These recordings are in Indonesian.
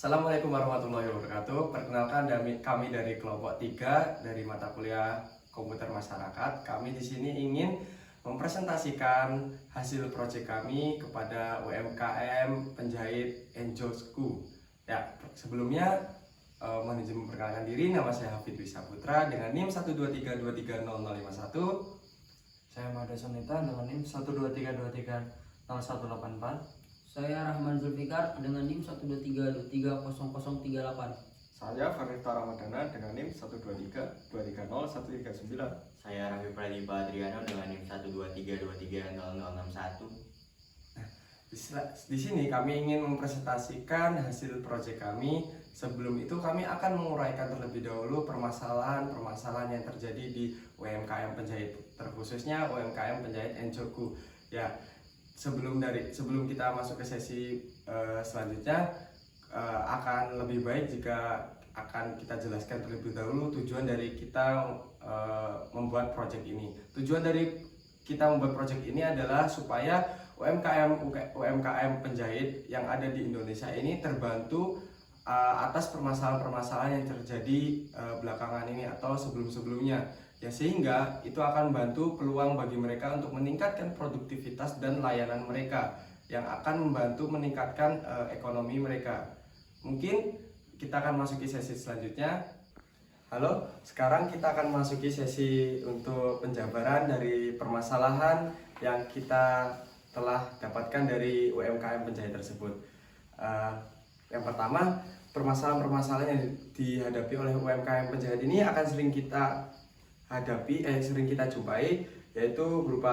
Assalamualaikum warahmatullahi wabarakatuh. Perkenalkan kami dari kelompok 3 dari mata kuliah Komputer Masyarakat. Kami di sini ingin mempresentasikan hasil proyek kami kepada UMKM penjahit Enjosku. Ya, sebelumnya mohon izin memperkenalkan diri. Nama saya Hafid Wisaputra dengan NIM 123230051. Saya Mada Sonita dengan NIM 123230184. Saya Rahman Zulfikar dengan NIM 123230038. Saya Farifta Ramadana dengan NIM 123230139. Saya Raffi Pradipa Adriano dengan NIM 123230061. Di sini kami ingin mempresentasikan hasil proyek kami. Sebelum itu kami akan menguraikan terlebih dahulu permasalahan yang terjadi di UMKM penjahit, terkhususnya UMKM penjahit Enjosku. Ya, sebelum kita masuk ke sesi selanjutnya, akan lebih baik jika akan kita jelaskan terlebih dahulu tujuan dari kita membuat proyek ini. Tujuan dari kita membuat proyek ini adalah supaya UMKM penjahit yang ada di Indonesia ini terbantu atas permasalahan-permasalahan yang terjadi belakangan ini atau sebelum-sebelumnya, ya, sehingga itu akan membantu peluang bagi mereka untuk meningkatkan produktivitas dan layanan mereka yang akan membantu meningkatkan ekonomi mereka. Mungkin kita akan masuki sesi selanjutnya. Halo, sekarang kita akan masuki sesi untuk penjabaran dari permasalahan yang kita telah dapatkan dari UMKM penjahit tersebut. Yang pertama, permasalahan-permasalahan yang dihadapi oleh UMKM penjahit ini akan sering kita jumpai, yaitu berupa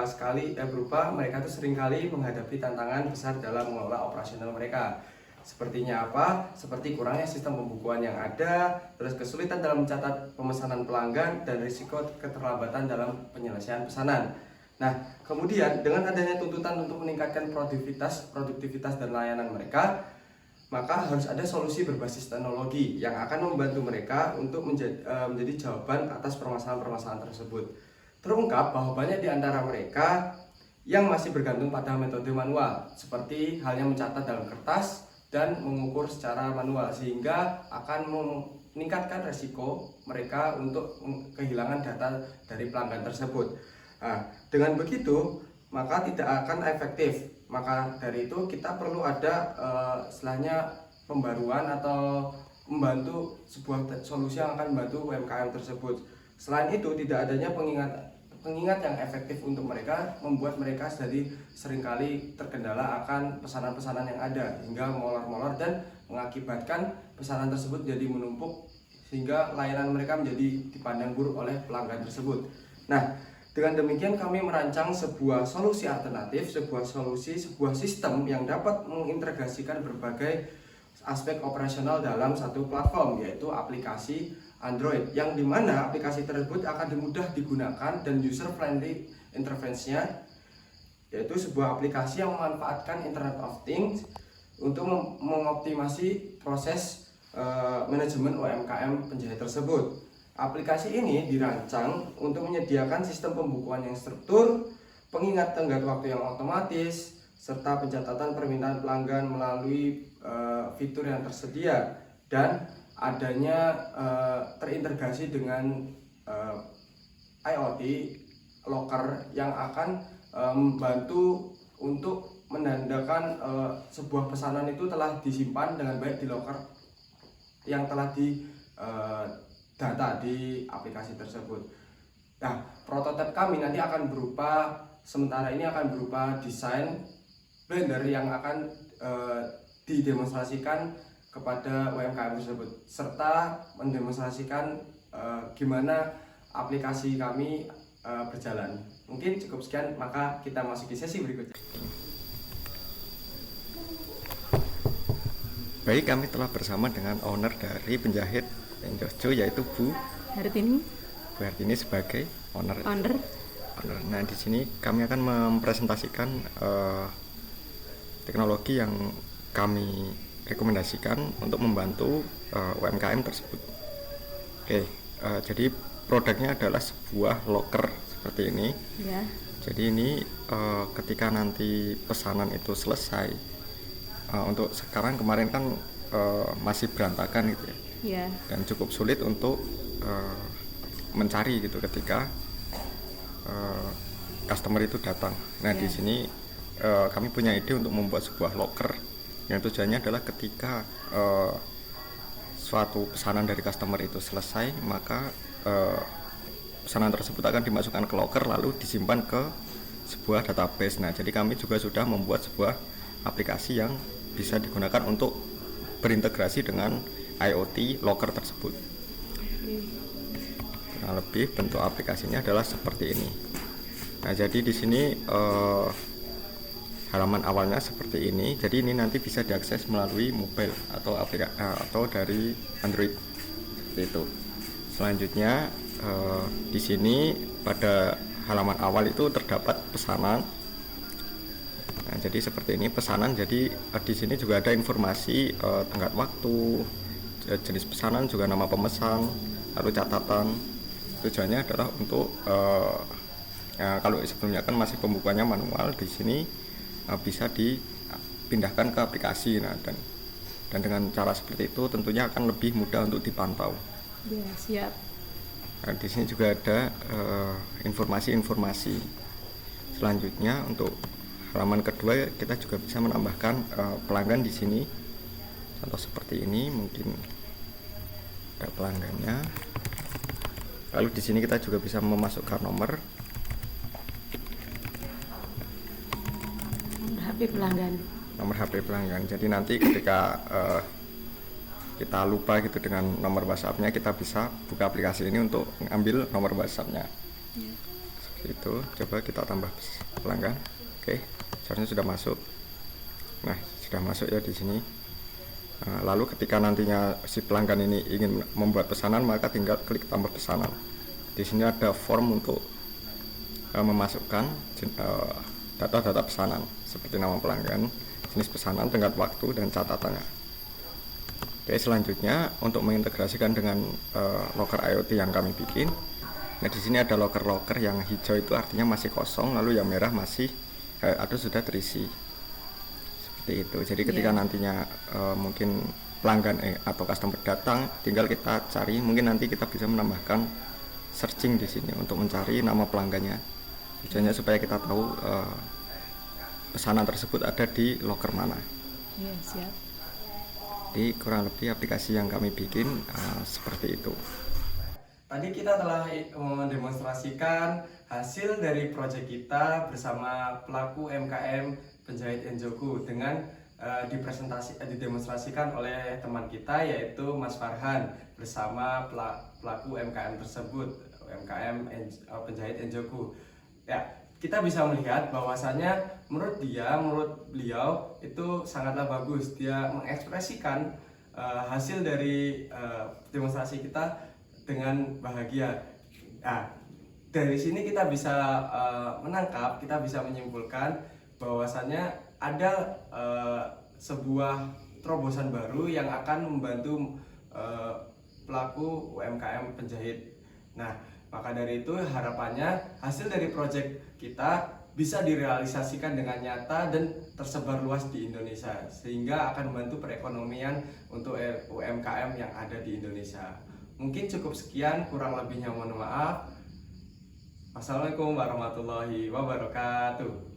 mereka tuh seringkali menghadapi tantangan besar dalam mengelola operasional mereka. Sepertinya apa? Seperti kurangnya sistem pembukuan yang ada, terus kesulitan dalam mencatat pemesanan pelanggan, dan risiko keterlambatan dalam penyelesaian pesanan. Nah, kemudian dengan adanya tuntutan untuk meningkatkan produktivitas dan layanan mereka, maka harus ada solusi berbasis teknologi yang akan membantu mereka untuk menjadi jawaban atas permasalahan-permasalahan tersebut. Terungkap bahwa banyak di antara mereka yang masih bergantung pada metode manual, seperti halnya mencatat dalam kertas dan mengukur secara manual, sehingga akan meningkatkan resiko mereka untuk kehilangan data dari pelanggan tersebut. Nah, dengan begitu maka tidak akan efektif. Maka dari itu kita perlu ada istilahnya pembaruan atau membantu sebuah solusi yang akan membantu UMKM tersebut. Selain itu, tidak adanya pengingat yang efektif untuk mereka membuat mereka jadi seringkali terkendala akan pesanan-pesanan yang ada hingga molor-molor dan mengakibatkan pesanan tersebut jadi menumpuk sehingga layanan mereka menjadi dipandang buruk oleh pelanggan tersebut. Nah, dengan demikian kami merancang sebuah solusi alternatif, sebuah sistem yang dapat mengintegrasikan berbagai aspek operasional dalam satu platform, yaitu aplikasi Android, yang dimana aplikasi tersebut akan mudah digunakan dan user friendly interface-nya, yaitu sebuah aplikasi yang memanfaatkan Internet of Things untuk mengoptimasi proses manajemen UMKM penjahit tersebut. Aplikasi ini dirancang untuk menyediakan sistem pembukuan yang struktur, pengingat tenggat waktu yang otomatis, serta pencatatan permintaan pelanggan melalui fitur yang tersedia, dan adanya terintegrasi dengan IoT locker yang akan membantu untuk menandakan sebuah pesanan itu telah disimpan dengan baik di locker yang telah data di aplikasi tersebut. Nah, prototipe kami nanti akan berupa desain Blender yang akan didemonstrasikan kepada UMKM tersebut, serta mendemonstrasikan gimana aplikasi kami berjalan. Mungkin cukup sekian, maka kita masuki sesi berikutnya. Baik, kami telah bersama dengan owner dari penjahit Enjosku, yaitu Bu Hartini sebagai owner. Nah, di sini kami akan mempresentasikan teknologi yang kami rekomendasikan untuk membantu UMKM tersebut. Oke, jadi produknya adalah sebuah locker seperti ini. ya. Jadi ini ketika nanti pesanan itu selesai, untuk sekarang kemarin kan masih berantakan gitu ya, Ya. dan cukup sulit untuk mencari gitu ketika customer itu datang. Nah, di sini kami punya ide untuk membuat sebuah locker yang tujuannya adalah ketika suatu pesanan dari customer itu selesai, maka pesanan tersebut akan dimasukkan ke locker lalu disimpan ke sebuah database. Nah, jadi kami juga sudah membuat sebuah aplikasi yang bisa digunakan untuk berintegrasi dengan IoT locker tersebut. Kurang lebih bentuk aplikasinya adalah seperti ini. Nah, jadi di sini halaman awalnya seperti ini. Jadi ini nanti bisa diakses melalui mobile atau dari Android seperti itu. Selanjutnya di sini pada halaman awal itu terdapat pesanan. Nah, jadi seperti ini pesanan. Jadi di sini juga ada informasi tenggat waktu, jenis pesanan, juga nama pemesan, lalu catatan. Tujuannya adalah untuk kalau sebelumnya kan masih pembukuannya manual, di sini bisa dipindahkan ke aplikasi. Nah, dan dengan cara seperti itu tentunya akan lebih mudah untuk dipantau. Ya, siap. Nah, di sini juga ada informasi-informasi. Selanjutnya untuk halaman kedua kita juga bisa menambahkan pelanggan di sini. Contoh seperti ini, mungkin ada pelanggannya. Lalu di sini kita juga bisa memasukkan nomor HP pelanggan. nomor HP pelanggan. Jadi nanti ketika kita lupa gitu dengan nomor WhatsApp-nya, kita bisa buka aplikasi ini untuk mengambil nomor WhatsApp-nya. Seperti itu. Coba kita tambah pelanggan. Oke, seharusnya sudah masuk. Nah, sudah masuk ya di sini. Lalu ketika nantinya si pelanggan ini ingin membuat pesanan, maka tinggal klik tambah pesanan. Di sini ada form untuk memasukkan data-data pesanan seperti nama pelanggan, jenis pesanan, tenggat waktu, dan catatannya. Oke, selanjutnya untuk mengintegrasikan dengan locker IoT yang kami bikin. Nah, di sini ada locker-locker yang hijau itu artinya masih kosong, lalu yang merah masih atau sudah terisi. Seperti itu. Jadi ketika nantinya mungkin pelanggan atau customer datang, tinggal kita cari, mungkin nanti kita bisa menambahkan searching di sini untuk mencari nama pelanggannya. Tujuannya supaya kita tahu pesanan tersebut ada di locker mana. Ya, siap. Jadi kurang lebih aplikasi yang kami bikin seperti itu. Tadi kita telah mendemonstrasikan hasil dari proyek kita bersama pelaku MKM penjahit Enjoku dengan didemonstrasikan oleh teman kita yaitu Mas Farhan bersama pelaku MKM tersebut, UMKM penjahit Enjoku. Ya, kita bisa melihat bahwasannya menurut beliau itu sangatlah bagus. Dia mengekspresikan hasil dari demonstrasi kita dengan bahagia. Nah, dari sini kita bisa menangkap, kita bisa menyimpulkan bahwasannya ada sebuah terobosan baru yang akan membantu pelaku UMKM penjahit. Nah, maka dari itu harapannya hasil dari proyek kita bisa direalisasikan dengan nyata dan tersebar luas di Indonesia, sehingga akan membantu perekonomian untuk UMKM yang ada di Indonesia. Mungkin cukup sekian, kurang lebihnya mohon maaf. Wassalamualaikum warahmatullahi wabarakatuh.